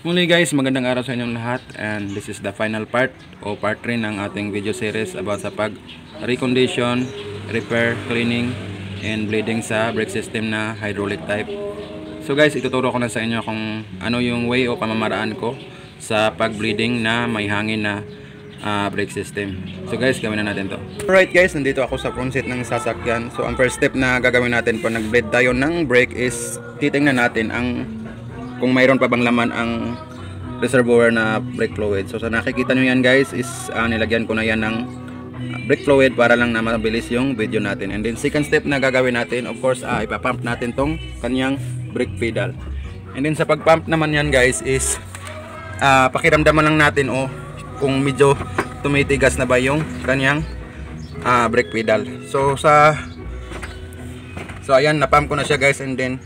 Muli guys, magandang araw sa inyong lahat, and this is the final part o part 3 ng ating video series about sa pag recondition, repair, cleaning, and bleeding sa brake system na hydraulic type. So guys, ituturo ko na sa inyo kung ano yung way o pamamaraan ko sa pag bleeding na may hangin na brake system. So guys, gawin na natin to. Alright guys, nandito ako sa front seat ng sasakyan. So ang first step na gagawin natin pag nag-bleed tayo ng brake is titingnan natin kung mayroon pa bang laman ang reservoir na brake fluid. So sa nakikita nyo yan guys is nilagyan ko na yan ng brake fluid para lang na mabilis yung video natin. And then second step na gagawin natin, of course, ipapump natin tong kanyang brake pedal. And then sa pagpump naman yan guys is pakiramdaman lang natin kung medyo tumitigas na ba yung kanyang brake pedal. So ayan, napump ko na siya guys, and then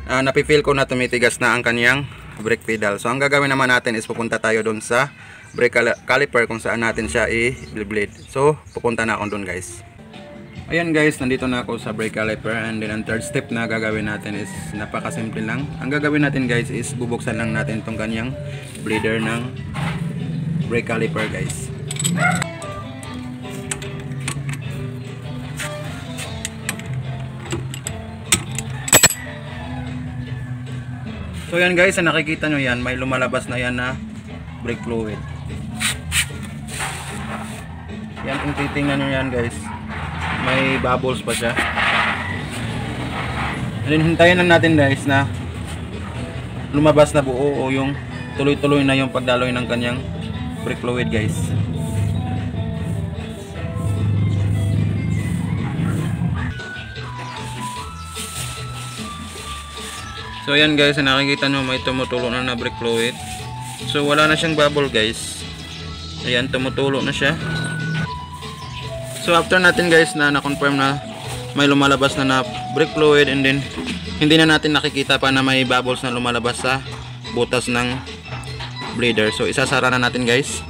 napifeel ko na tumitigas na ang kanyang brake pedal. So ang gagawin naman natin is pupunta tayo doon sa brake caliper kung saan natin siya i-bleed. So pupunta na ako doon guys. Ayan guys, nandito na ako sa brake caliper, and then ang third step na gagawin natin is napakasimple lang. Ang gagawin natin guys is bubuksan lang natin tong kanyang bleeder ng brake caliper guys. So yan guys, nakikita nyo yan, may lumalabas na yan na brake fluid. Yan, kung titingnan nyo yan guys, may bubbles pa siya. And then hintayin lang natin guys na lumabas na buo o yung tuloy-tuloy na yung pagdaloy ng kanyang brake fluid guys. So ayan guys, nakikita nyo may tumutulo na brake fluid. So wala na siyang bubble guys. Ayan, tumutulo na siya. So after natin guys na na-confirm na may lumalabas na brake fluid, and then hindi na natin nakikita pa na may bubbles na lumalabas sa butas ng bleeder. So isasara na natin guys.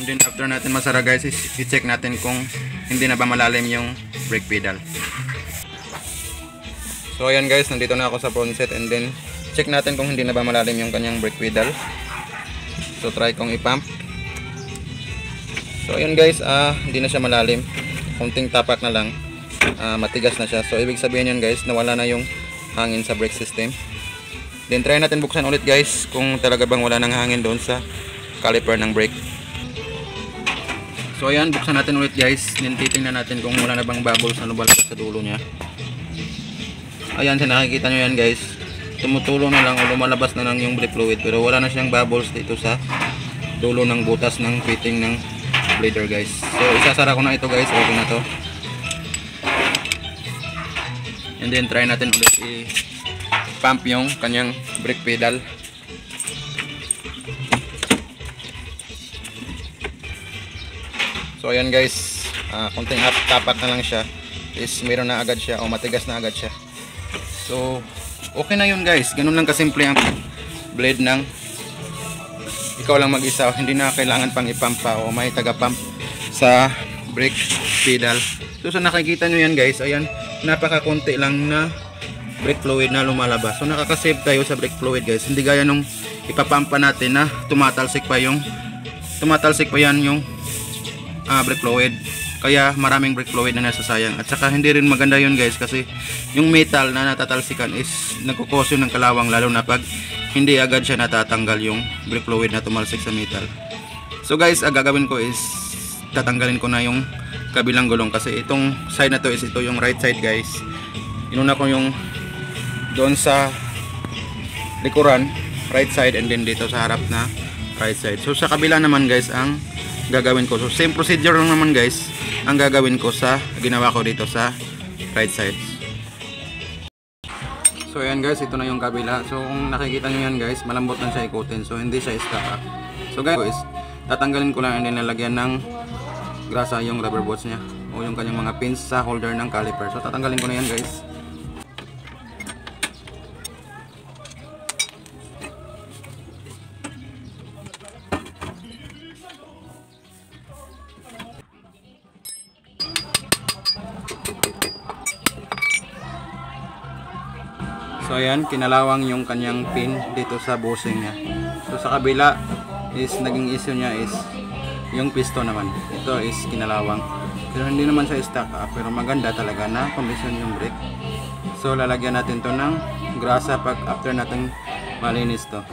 And then after natin masara guys, i-check natin kung hindi na ba malalim yung brake pedal. So ayan guys, nandito na ako sa front seat, and then check natin kung hindi na ba malalim yung kanyang brake pedal. So try kong i-pump. So ayan guys, hindi na siya malalim. Kunting tapak na lang, matigas na siya. So ibig sabihin yan guys, nawala na yung hangin sa brake system. Then try natin buksan ulit guys kung talaga bang wala nang hangin doon sa caliper ng brake. So ayan, buksan natin ulit guys. Then titingnan natin kung wala na bang bubbles na lumalabas sa dulo niya. Ayan, sa nakikita nyo yan guys, tumutulo na lang o lumalabas na lang yung brake fluid, pero wala na siyang bubbles dito sa dulo ng butas ng fitting ng bleeder guys. So isasara ko na ito guys, okay na to. And then try natin ulit i-pump yung kanyang brake pedal. So ayan guys, konting tapak na lang siya, is meron na agad siya o matigas na agad siya. So okay na yun guys, ganun lang kasimple ang blade ng ikaw lang mag-isa, hindi na kailangan pang i-pump pa o may taga-pump sa brake pedal. So sa nakikita nyo yan guys, ayan, napaka-konti lang na brake fluid na lumalabas. So nakaka-save tayo sa brake fluid guys, hindi gaya nung ipapump pa natin na tumatalsik pa yan yung brake fluid, kaya maraming brake fluid na nasasayang. At saka hindi rin maganda yun guys, kasi yung metal na natatalsikan is nagkukos yun ng kalawang, lalo na pag hindi agad siya natatanggal yung brake fluid na tumalsik sa metal. So guys, gagawin ko is tatanggalin ko na yung kabilang gulong, kasi itong side na to is ito yung right side guys. Inuna ko yung doon sa likuran right side, and then dito sa harap na right side. So sa kabila naman guys ang gagawin ko. So same procedure lang naman guys ang gagawin ko sa ginawa ko dito sa right side. So ayan guys, ito na yung kabila. So kung nakikita nyo yan guys, malambot lang siya ikutin, so hindi siya stuck. So guys, tatanggalin ko lang, and then nalagyan ng grasa yung rubber bolts nya o yung kanyang mga pins sa holder ng caliper. So tatanggalin ko na yan guys. So ayan, kinalawang yung kanyang pin dito sa bushing niya. So sa kabila is naging issue niya is yung piston naman. Ito is kinalawang. Pero hindi naman siya stock up, pero maganda talaga na kondisyon yung brake. So lalagyan natin to ng grasa pag after natin malinis to.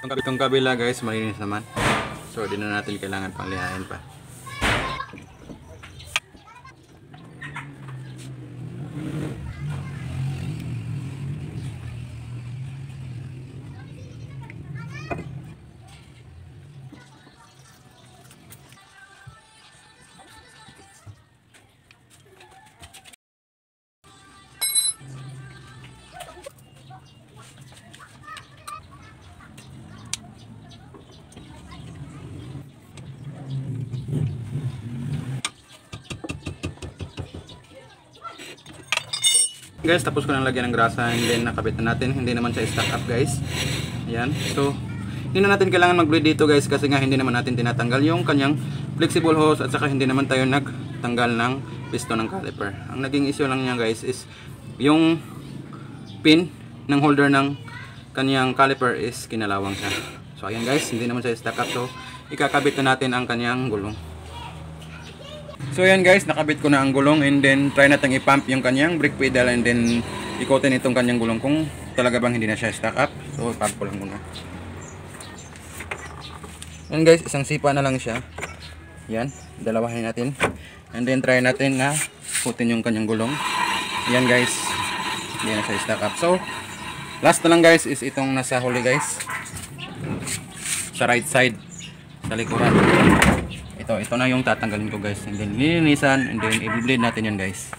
Itong kabila guys, malinis naman. So di na natin kailangan pang lihain pa. Guys, tapos ko nang lagyan ng grasa and then nakabit na natin. Hindi naman siya stack up guys. Ayan. So, hindi na natin kailangan mag-bleed dito guys kasi nga hindi naman natin tinatanggal yung kanyang flexible hose at saka hindi naman tayo nagtanggal ng piston ng caliper. Ang naging issue lang niya guys is yung pin ng holder ng kanyang caliper is kinalawang siya. So, ayan guys, hindi naman siya stack up. So, ikakabit na natin ang kanyang gulong. So ayan guys, nakabit ko na ang gulong and then try natin i-pump yung kanyang brake pedal and then ikotin itong kanyang gulong kung talaga bang hindi na siya stack up. So pump ko lang muna. Ayan guys, isang sipa na lang siya. Yan, dalawahin natin. And then try natin na ikutin yung kanyang gulong. Yan guys, hindi na siya stack up. So last na lang guys is itong nasa huli guys. Sa right side, sa likuran. Ito na yung tatanggalin ko guys, and then lilinisan and then i-bleed natin yan guys.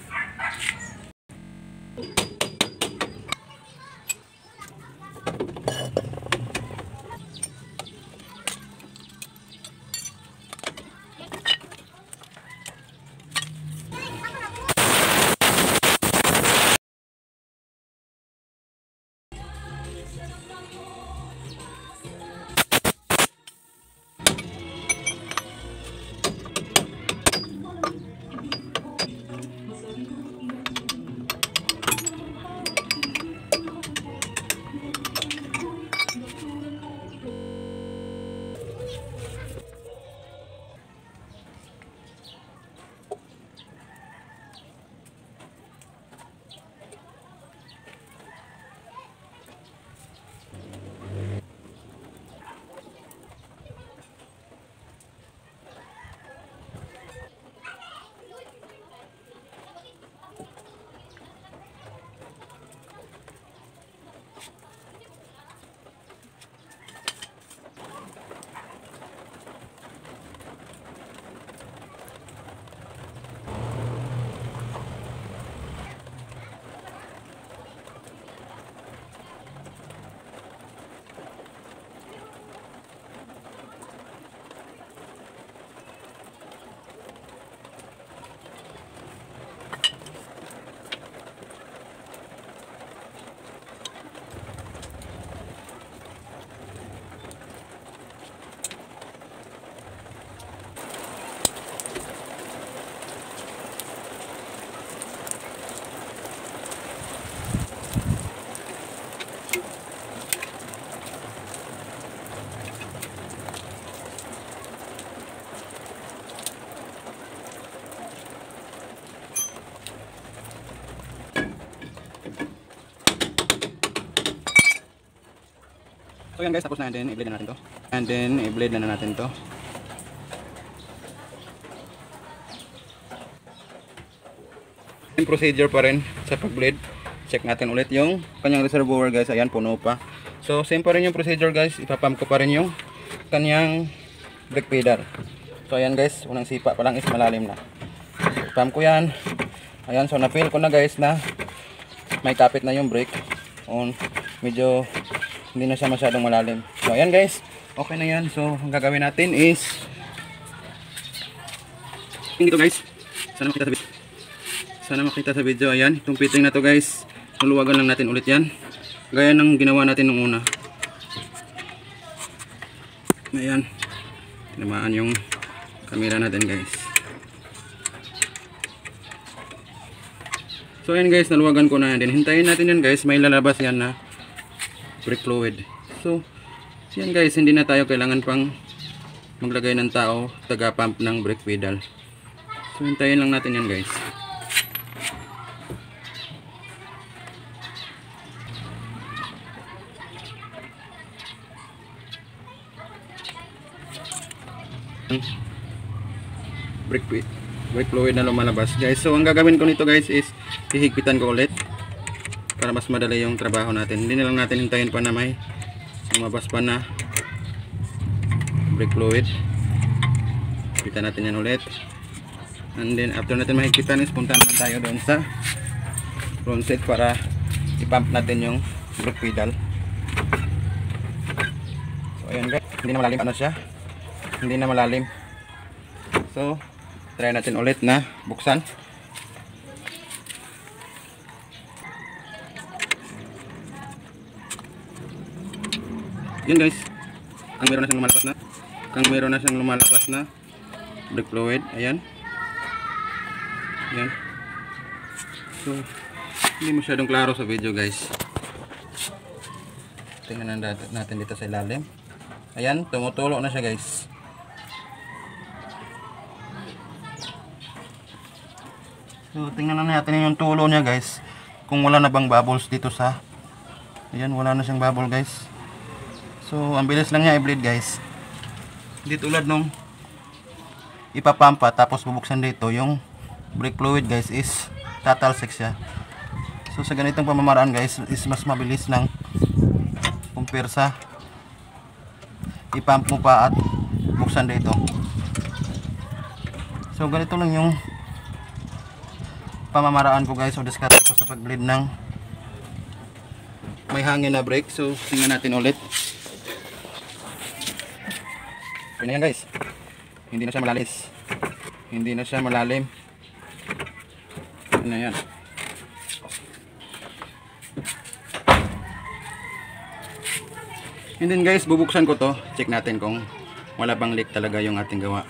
So yan guys, tapos na, and then i-blade na natin to. And then i-blade na natin to. Yung procedure pa rin sa pag-blade. Check natin ulit yung kanyang reservoir guys. Ayan, puno pa. So same pa rin yung procedure guys. Ipapump ko pa rin yung kanyang brake pedal. So ayan guys, unang sipa pa lang is malalim na. So, pump ko yan. Ayan, so na-feel ko na guys na may kapit na yung brake. Medyo hindi na siya masyadong malalim. So ayan guys, okay na yan. So ang gagawin natin is dito guys. Sana makita sa video. Ayan, itong fitting na to guys, luluwagan lang natin ulit yan gaya ng ginawa natin nung una. Ayan, tinamaan yung camera natin guys. So ayan guys, naluwagan ko na yan. Hintayin natin yan guys, may lalabas yan na brake fluid. So yan guys, hindi na tayo kailangan pang maglagay ng tao taga pump ng brake pedal. So hintayin lang natin yan guys. Brake fluid na lumalabas guys. So ang gagawin ko nito guys is hihigpitan ko ulit para mas madali yung trabaho natin. Hindi na lang natin hintayin pa na may lumabas pa na brake fluid. Higpitan natin yan ulit, and then after natin mahigpitan is punta naman tayo doon sa front set para i-pump natin yung brake pedal. So ayan guys, hindi na malalim, ano siya, hindi na malalim. So try natin ulit na buksan. Yun guys, ang meron na siyang lumalabas na, brake fluid. Ayan. Ayan. So hindi masyadong klaro sa video guys. Tingnan natin dito sa ilalim. Ayan, tumutulo na siya guys. So tingnan na natin yung tulo niya guys, kung wala na bang bubbles dito sa, ayan, wala na siyang bubble guys. So ang bilis lang niya i-bleed guys. Hindi tulad nung ipapampa tapos bubuksan dito yung brake fluid guys, is tatalsik siya. So sa ganitong pamamaraan guys is mas mabilis lang compare sa ipump mo pa at buksan dito. So ganito lang yung pamamaraan ko guys, o diskarte ko sa pag-bleed ng may hangin na brake. So tingnan natin ulit. Yan guys, hindi na siya malalis, hindi na siya malalim. Yan na yan. And then guys, bubuksan ko to, check natin kung wala bang leak talaga yung ating gawa.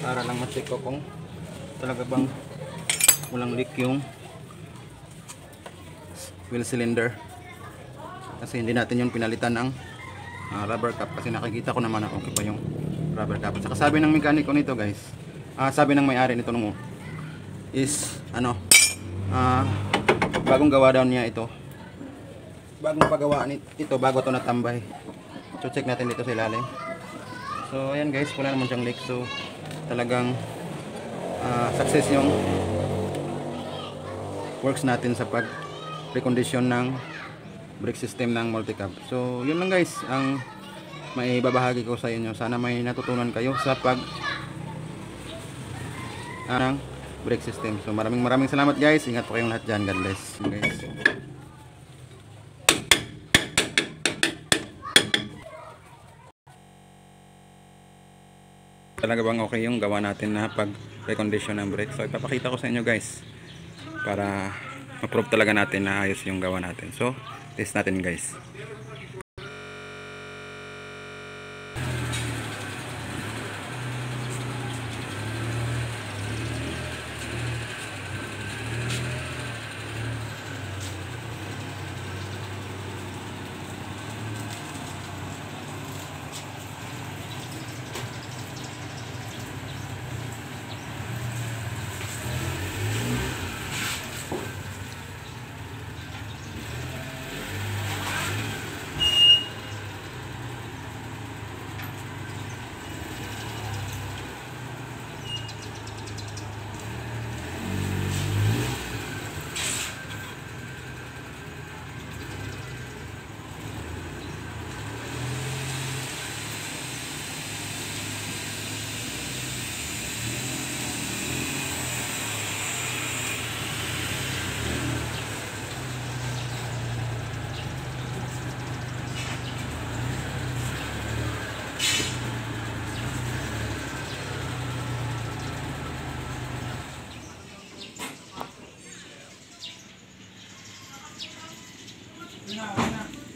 Para lang ma-check ko kung talaga bang walang leak yung wheel cylinder. Kasi hindi natin yung pinalitan ng rubber cap, kasi nakikita ko naman na okay pa yung rubber cap. Saka sabi ng mekaniko nito guys, sabi ng may-ari nito nung is ano, bagong gawa daw niya ito, bagong pagawa ito bago to natambay. So check natin dito sa ilalim. So ayan guys, wala naman siyang leak. So talagang success yung works natin sa pag recondition ng brake system ng multicab. So yun lang guys ang may babahagi ko sa inyo. Sana may natutunan kayo sa pag ng brake system. So maraming salamat guys. Ingat po kayong lahat dyan. God bless guys. Talaga bang okay yung gawa natin na pag recondition ng brake? So ipapakita ko sa inyo guys para ma-prove talaga natin na ayos yung gawa natin. So test natin guys. Wala.